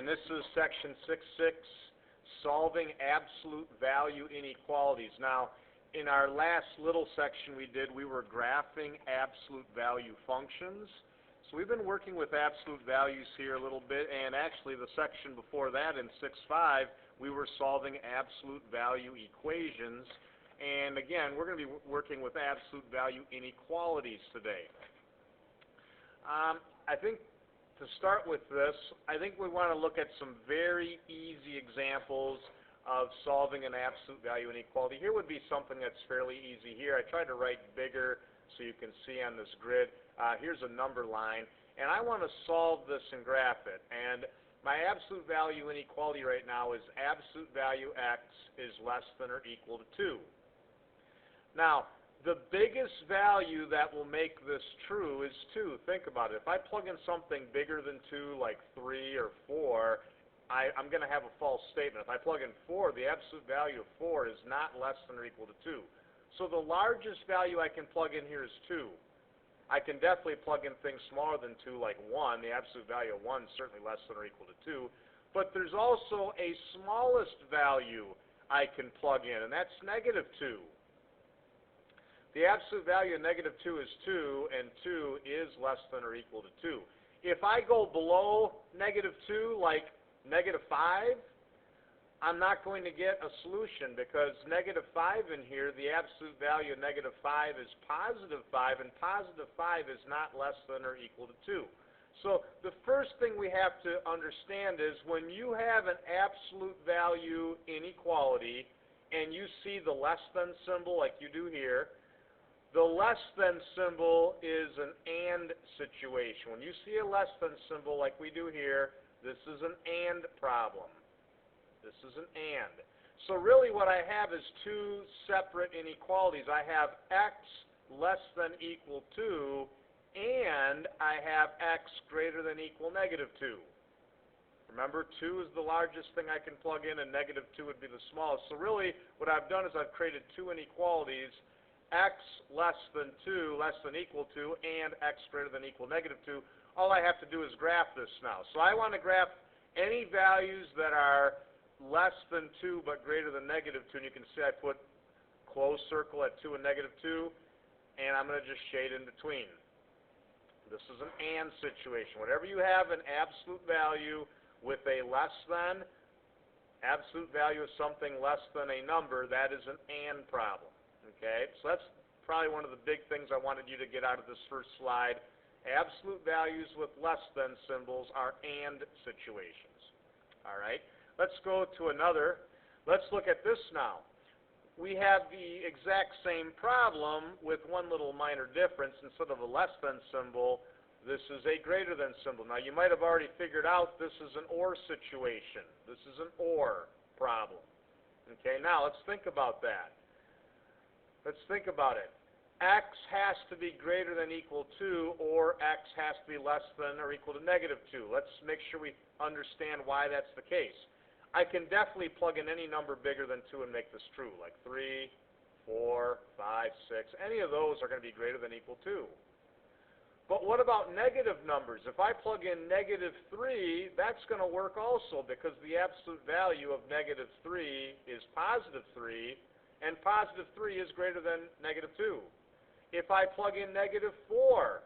and this is section 6.6, solving absolute value inequalities. Now, in our last little section we were graphing absolute value functions. So we've been working with absolute values here a little bit, and actually the section before that in 6.5, we were solving absolute value equations. And again, we're going to be working with absolute value inequalities today. I think to start with this, I think we want to look at some very easy examples of solving an absolute value inequality. Here would be something that's fairly easy here. I tried to write bigger so you can see on this grid. Here's a number line, and I want to solve this and graph it. And my absolute value inequality right now is absolute value x is less than or equal to 2. Now, the biggest value that will make this true is 2. Think about it. If I plug in something bigger than 2, like 3 or 4, I'm going to have a false statement. If I plug in 4, the absolute value of 4 is not less than or equal to 2. So the largest value I can plug in here is 2. I can definitely plug in things smaller than 2, like 1. The absolute value of 1 is certainly less than or equal to 2. But there's also a smallest value I can plug in, and that's negative 2. The absolute value of negative 2 is 2, and 2 is less than or equal to 2. If I go below negative 2, like negative 5, I'm not going to get a solution because negative 5 in here, the absolute value of negative 5 is positive 5, and positive 5 is not less than or equal to 2. So the first thing we have to understand is when you have an absolute value inequality and you see the less than symbol like you do here, the less than symbol is an and situation. When you see a less than symbol like we do here, this is an and problem. This is an and. So really what I have is two separate inequalities. I have x less than equal to, and I have x greater than equal negative 2. Remember, 2 is the largest thing I can plug in, and negative 2 would be the smallest. So really what I've done is I've created two inequalities, x less than 2, less than equal to, and x greater than equal negative 2. All I have to do is graph this now. So I want to graph any values that are less than 2 but greater than negative 2. And you can see I put closed circle at 2 and negative 2, and I'm going to just shade in between. This is an and situation. Whenever you have an absolute value with a less than, absolute value of something less than a number, that is an and problem. Okay, so that's probably one of the big things I wanted you to get out of this first slide. Absolute values with less than symbols are and situations. All right, let's go to another. Let's look at this now. We have the exact same problem with one little minor difference. Instead of a less than symbol, this is a greater than symbol. Now you might have already figured out this is an or situation. This is an or problem. Okay, now let's think about that. Let's think about it. X has to be greater than equal to, or x has to be less than or equal to negative 2. Let's make sure we understand why that's the case. I can definitely plug in any number bigger than 2 and make this true, like 3, 4, 5, 6. Any of those are going to be greater than equal to. But what about negative numbers? If I plug in negative 3, that's going to work also because the absolute value of negative 3 is positive 3, and positive 3 is greater than negative 2. If I plug in negative 4,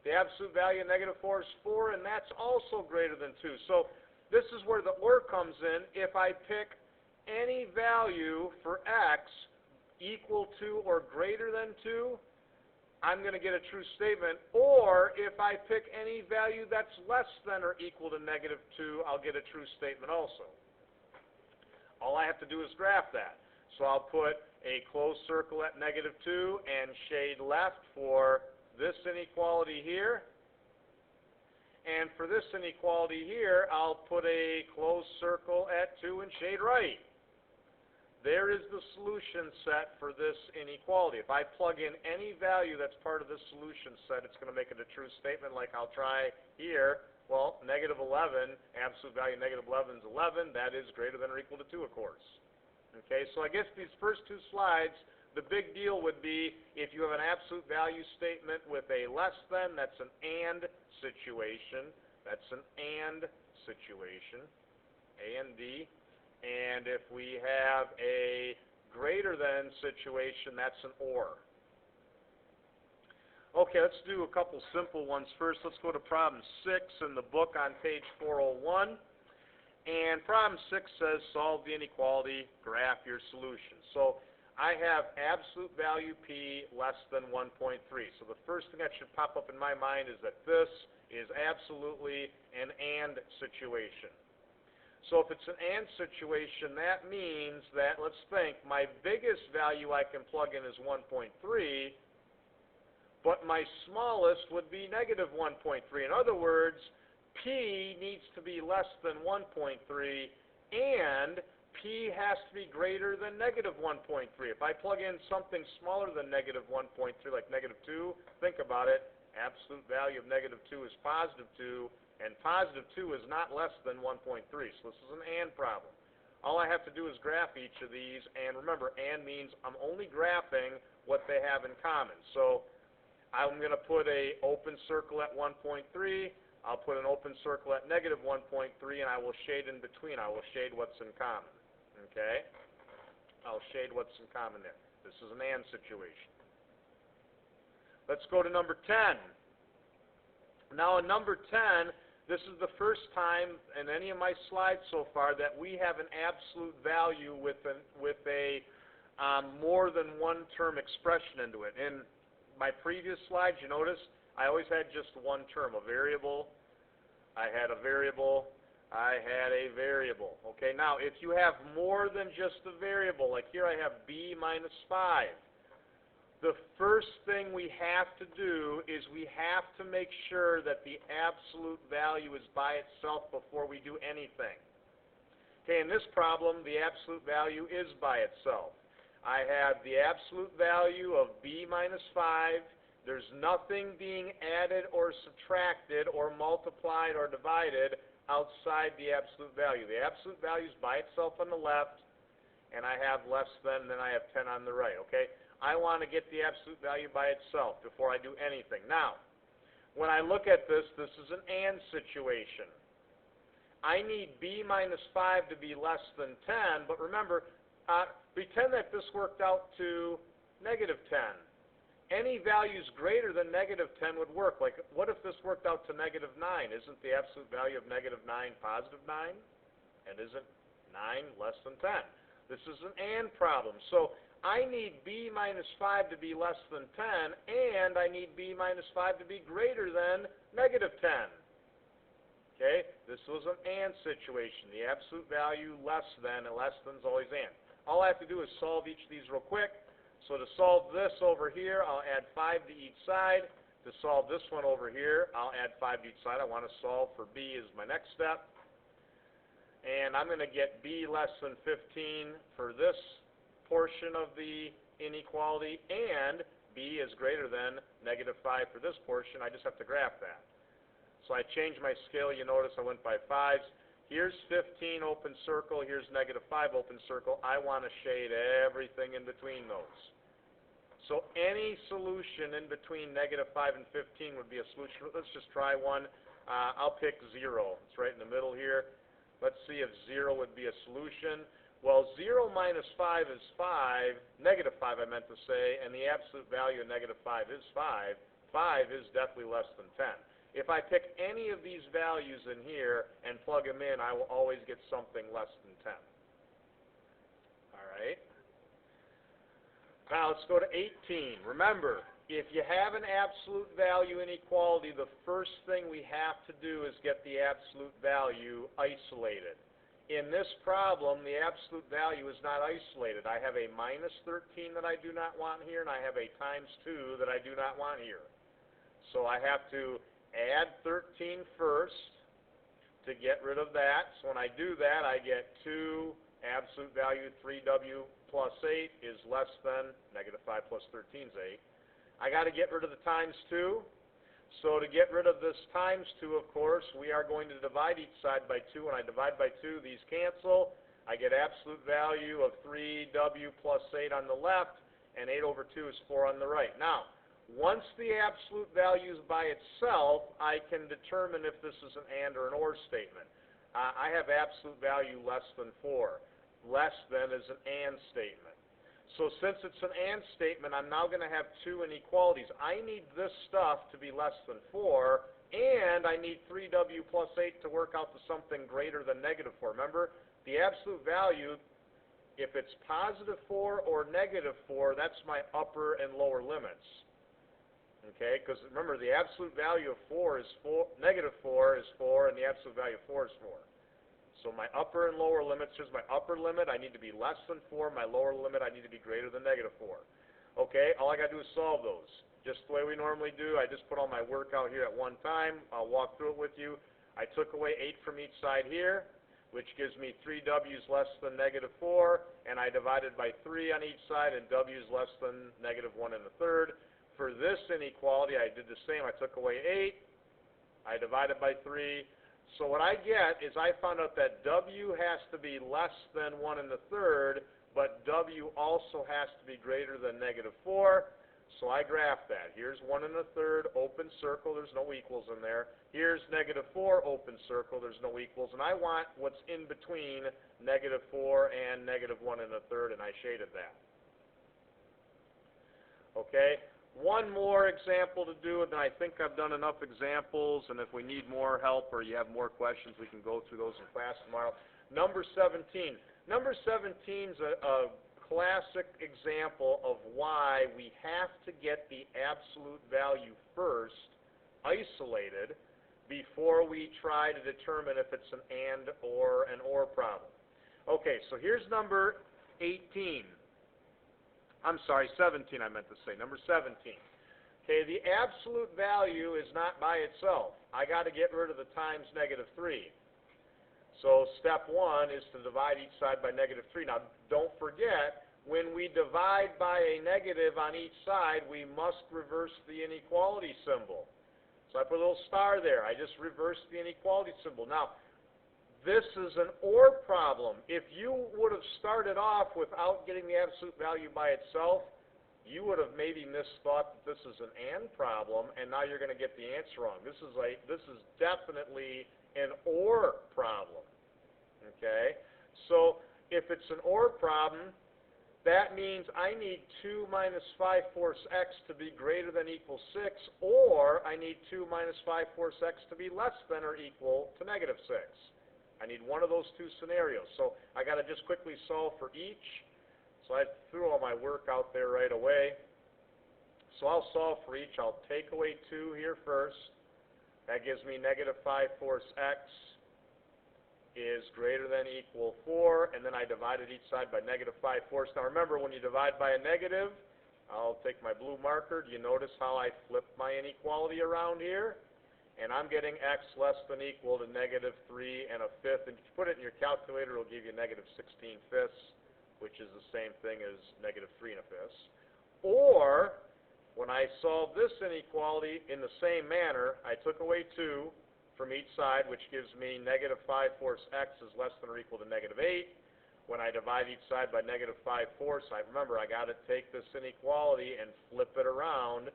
the absolute value of negative 4 is 4, and that's also greater than 2. So this is where the or comes in. If I pick any value for x equal to or greater than 2, I'm going to get a true statement. Or if I pick any value that's less than or equal to negative 2, I'll get a true statement also. All I have to do is graph that. So I'll put a closed circle at negative 2 and shade left for this inequality here. And for this inequality here, I'll put a closed circle at 2 and shade right. There is the solution set for this inequality. If I plug in any value that's part of this solution set, it's going to make it a true statement, like I'll try here. Well, negative 11, absolute value of negative 11 is 11. That is greater than or equal to 2, of course. Okay, so I guess these first two slides, the big deal would be if you have an absolute value statement with a less than, that's an and situation. That's an and situation, A and D, and if we have a greater than situation, that's an OR. Okay, let's do a couple simple ones first. Let's go to problem 6 in the book on page 401. And problem 6 says solve the inequality, graph your solution. So I have absolute value P less than 1.3. So the first thing that should pop up in my mind is that this is absolutely an AND situation. So if it's an AND situation, that means that, let's think, my biggest value I can plug in is 1.3, but my smallest would be negative 1.3. In other words, P needs to be less than 1.3, and P has to be greater than negative 1.3. If I plug in something smaller than negative 1.3, like negative 2, think about it. Absolute value of negative 2 is positive 2, and positive 2 is not less than 1.3. So this is an AND problem. All I have to do is graph each of these, and remember, AND means I'm only graphing what they have in common. So I'm going to put a open circle at 1.3. I'll put an open circle at negative 1.3, and I will shade in between. I will shade what's in common. Okay? I'll shade what's in common there. This is an AND situation. Let's go to number 10. Now in number 10, this is the first time in any of my slides so far that we have an absolute value with a more than one term expression into it. In my previous slides, you notice I always had just one term, a variable. I had a variable. I had a variable. Okay, now if you have more than just a variable, like here I have b minus 5, the first thing we have to do is we have to make sure that the absolute value is by itself before we do anything. Okay, in this problem, the absolute value is by itself. I have the absolute value of b minus 5. There's nothing being added or subtracted or multiplied or divided outside the absolute value. The absolute value is by itself on the left, and I have less than, then I have 10 on the right, okay? I want to get the absolute value by itself before I do anything. Now, when I look at this, this is an AND situation. I need b minus 5 to be less than 10, but remember, pretend that this worked out to negative 10. Any values greater than negative 10 would work. Like, what if this worked out to negative 9? Isn't the absolute value of negative 9 positive 9? And isn't 9 less than 10? This is an AND problem. So I need b minus 5 to be less than 10, and I need b minus 5 to be greater than negative 10. Okay? This was an AND situation. The absolute value less than, and less than is always AND. All I have to do is solve each of these real quick. So to solve this over here, I'll add 5 to each side. To solve this one over here, I'll add 5 to each side. I want to solve for b as my next step. And I'm going to get b less than 15 for this portion of the inequality, and b is greater than negative 5 for this portion. I just have to graph that. So I changed my scale. You notice I went by 5s. Here's 15 open circle, here's negative 5 open circle. I want to shade everything in between those. So any solution in between negative 5 and 15 would be a solution. Let's just try one. I'll pick 0. It's right in the middle here. Let's see if 0 would be a solution. Well, 0 minus 5 is 5, negative 5 I meant to say, and the absolute value of negative 5 is 5. 5 is definitely less than 10. If I pick any of these values in here and plug them in, I will always get something less than 10. All right. Now let's go to 18. Remember, if you have an absolute value inequality, the first thing we have to do is get the absolute value isolated. In this problem, the absolute value is not isolated. I have a minus 13 that I do not want here, and I have a times 2 that I do not want here. So I have to add 13 first to get rid of that. So when I do that, I get 2 absolute value 3w plus 8 is less than negative 5 plus 13 is 8. I got to get rid of the times 2. So to get rid of this times 2, of course, we are going to divide each side by 2. When I divide by 2, these cancel. I get absolute value of 3w plus 8 on the left, and 8 over 2 is 4 on the right. Now, once the absolute value is by itself, I can determine if this is an AND or an OR statement. I have absolute value less than 4. Less than is an and statement. So since it's an and statement, I'm now going to have two inequalities. I need this stuff to be less than 4, and I need 3w plus 8 to work out to something greater than negative 4. Remember, the absolute value, if it's positive 4 or negative 4, that's my upper and lower limits. Okay, because remember, the absolute value of 4 is 4, negative 4 is 4, and the absolute value of 4 is 4. So my upper and lower limits, here's my upper limit, I need to be less than 4. My lower limit, I need to be greater than negative 4. Okay, all I got to do is solve those. Just the way we normally do. I just put all my work out here at one time. I'll walk through it with you. I took away 8 from each side here, which gives me 3w's less than negative 4, and I divided by 3 on each side, and w's less than negative 1 1/3. For this inequality, I did the same. I took away 8. I divided by 3. So what I get is I found out that w has to be less than 1 1/3, but w also has to be greater than negative 4. So I graph that. Here's 1 1/3, open circle, there's no equals in there. Here's negative 4, open circle, there's no equals. And I want what's in between negative 4 and negative 1 1/3, and I shaded that. Okay? One more example to do, and then I think I've done enough examples, and if we need more help or you have more questions, we can go through those in class tomorrow. Number 17. Number 17 is a classic example of why we have to get the absolute value first, isolated, before we try to determine if it's an and or an or problem. Okay, so here's number 18. I'm sorry, 17 I meant to say, number 17. Okay, the absolute value is not by itself. I got to get rid of the times negative 3. So step 1 is to divide each side by negative 3. Now, don't forget, when we divide by a negative on each side, we must reverse the inequality symbol. So I put a little star there. I just reversed the inequality symbol. Now, this is an or problem. If you would have started off without getting the absolute value by itself, you would have maybe misthought that this is an and problem, and now you're going to get the answer wrong. This is definitely an or problem. Okay? So if it's an or problem, that means I need 2 minus 5 fourths x to be greater than equal 6, or I need 2 minus 5 fourths x to be less than or equal to negative 6. I need one of those two scenarios. So I got to just quickly solve for each. So I threw all my work out there right away. So I'll solve for each. I'll take away 2 here first. That gives me negative 5 fourths x is greater than equal 4, and then I divided each side by negative 5 fourths. Now remember, when you divide by a negative, I'll take my blue marker. Do you notice how I flipped my inequality around here? And I'm getting x less than equal to negative 3 1/5. And if you put it in your calculator, it'll give you negative 16/5, which is the same thing as negative 3 1/5. Or, when I solve this inequality in the same manner, I took away 2 from each side, which gives me negative 5 fourths x is less than or equal to negative 8. When I divide each side by negative 5 fourths, remember, I got to take this inequality and flip it around.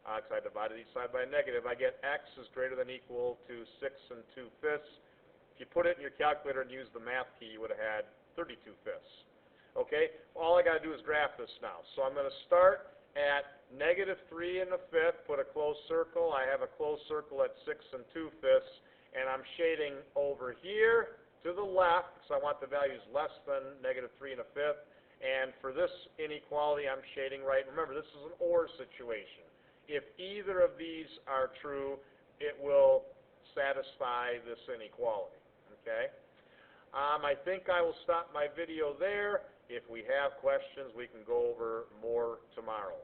Because I divided each side by a negative, I get x is greater than equal to 6 2/5. If you put it in your calculator and use the math key, you would have had 32/5. Okay? All I got to do is graph this now. So I'm going to start at negative 3 1/5, put a closed circle. I have a closed circle at 6 2/5, and I'm shading over here to the left, because I want the values less than negative 3 1/5. And for this inequality, I'm shading right. Remember, this is an or situation. If either of these are true, it will satisfy this inequality. Okay? I think I will stop my video there. If we have questions, we can go over more tomorrow.